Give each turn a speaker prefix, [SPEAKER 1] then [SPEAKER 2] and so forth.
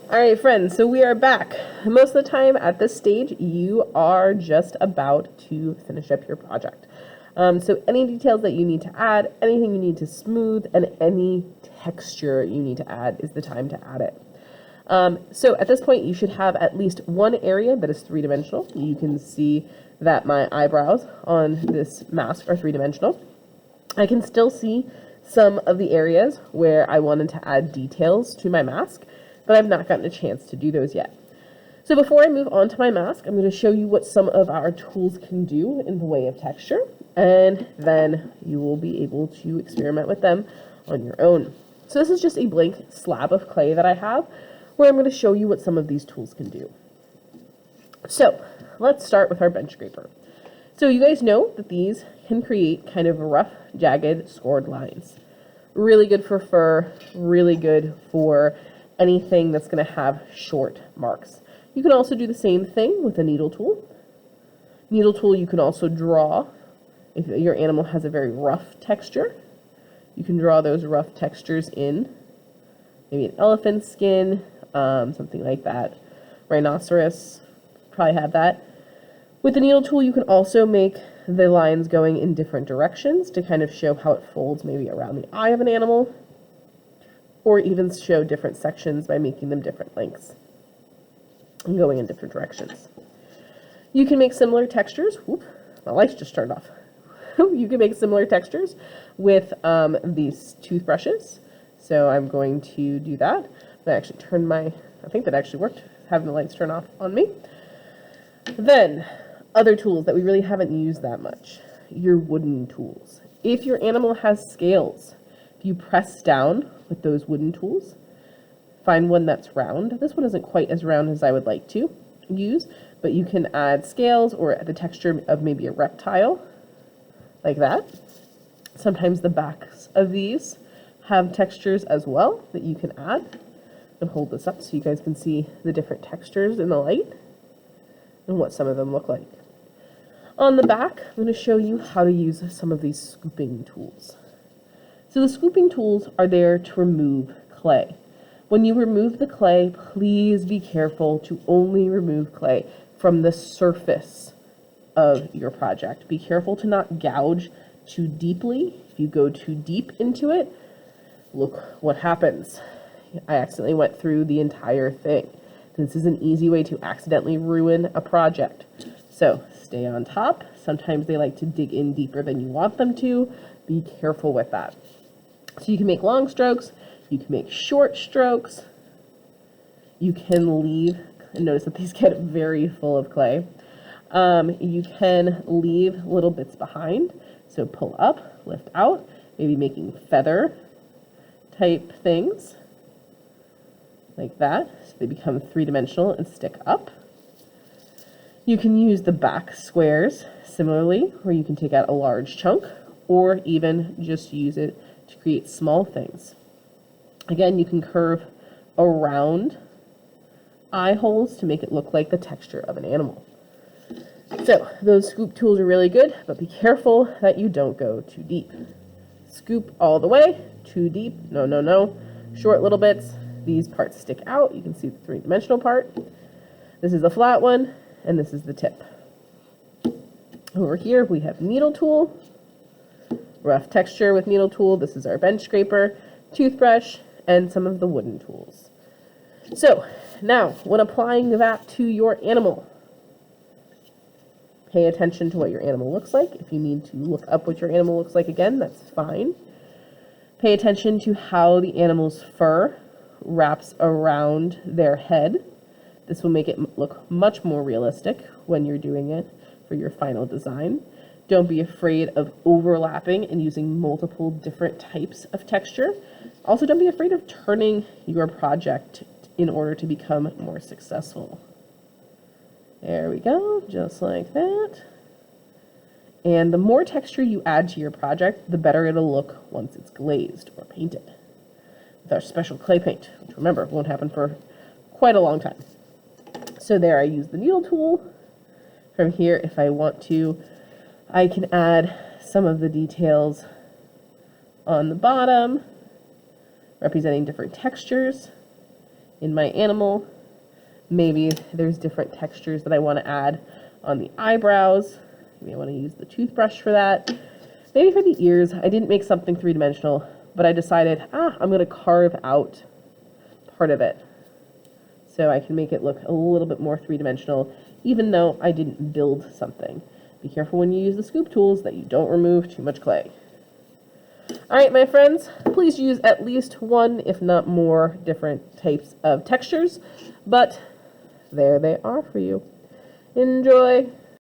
[SPEAKER 1] All right, friends, so we are back. Most of the time at this stage, you are just about to finish up your project. So any details that you need to add, anything you need to smooth, and any texture you need to add is the time to add it. So at this point, you should have at least one area that is three-dimensional. You can see that my eyebrows on this mask are three-dimensional. I can still see some of the areas where I wanted to add details to my mask, but I've not gotten a chance to do those yet. So before I move on to my mask, I'm going to show you what some of our tools can do in the way of texture, and then you will be able to experiment with them on your own. So this is just a blank slab of clay that I have, where I'm going to show you what some of these tools can do. So let's start with our bench scraper. So you guys know that these can create kind of rough, jagged, scored lines. Really good for fur, really good for anything that's going to have short marks. You can also do the same thing with a needle tool. Needle tool you can also draw. If your animal has a very rough texture, you can draw those rough textures in. Maybe an elephant skin, something like that. Rhinoceros probably have that. With the needle tool, you can also make the lines going in different directions to kind of show how it folds maybe around the eye of an animal, or even show different sections by making them different lengths and going in different directions. You can make similar textures. Whoop, my lights just turned off. You can make similar textures with these toothbrushes. So I'm going to do that. I actually turned I think that actually worked, having the lights turn off on me. Then, other tools that we really haven't used that much. Your wooden tools. If your animal has scales, if you press down with those wooden tools, find one that's round. This one isn't quite as round as I would like to use, but you can add scales or the texture of maybe a reptile, like that. Sometimes the backs of these have textures as well that you can add. And hold this up so you guys can see the different textures in the light and what some of them look like. On the back, I'm going to show you how to use some of these scooping tools. So the scooping tools are there to remove clay. When you remove the clay, please be careful to only remove clay from the surface of your project. Be careful to not gouge too deeply. If you go too deep into it, look what happens. I accidentally went through the entire thing. This is an easy way to accidentally ruin a project. So stay on top. Sometimes they like to dig in deeper than you want them to. Be careful with that. So you can make long strokes, you can make short strokes, you can leave, and notice that these get very full of clay. You can leave little bits behind, so pull up, lift out, maybe making feather type things, like that, so they become three-dimensional and stick up. You can use the back squares similarly, where you can take out a large chunk, or even just use it to create small things. Again, you can curve around eye holes to make it look like the texture of an animal. So those scoop tools are really good, but be careful that you don't go too deep. Scoop all the way, too deep, no, no, no. Short little bits, these parts stick out. You can see the three-dimensional part. This is the flat one, and this is the tip. Over here, we have needle tool. Rough texture with needle tool. This is our bench scraper, toothbrush, and some of the wooden tools. So now, when applying that to your animal, pay attention to what your animal looks like. If you need to look up what your animal looks like again, that's fine. Pay attention to how the animal's fur wraps around their head. This will make it look much more realistic when you're doing it for your final design. Don't be afraid of overlapping and using multiple different types of texture. Also, don't be afraid of turning your project in order to become more successful. There we go, just like that. And the more texture you add to your project, the better it'll look once it's glazed or painted with our special clay paint, which remember, won't happen for quite a long time. So there, I use the needle tool. From here, if I want to, I can add some of the details on the bottom, representing different textures. in my animal. Maybe there's different textures that I want to add on the eyebrows. Maybe I want to use the toothbrush for that. Maybe for the ears, I didn't make something three-dimensional, but I decided, I'm going to carve out part of it so I can make it look a little bit more three-dimensional, even though I didn't build something. Be careful when you use the scoop tools that you don't remove too much clay. All right, my friends, please use at least one, if not more, different types of textures, but there they are for you. Enjoy!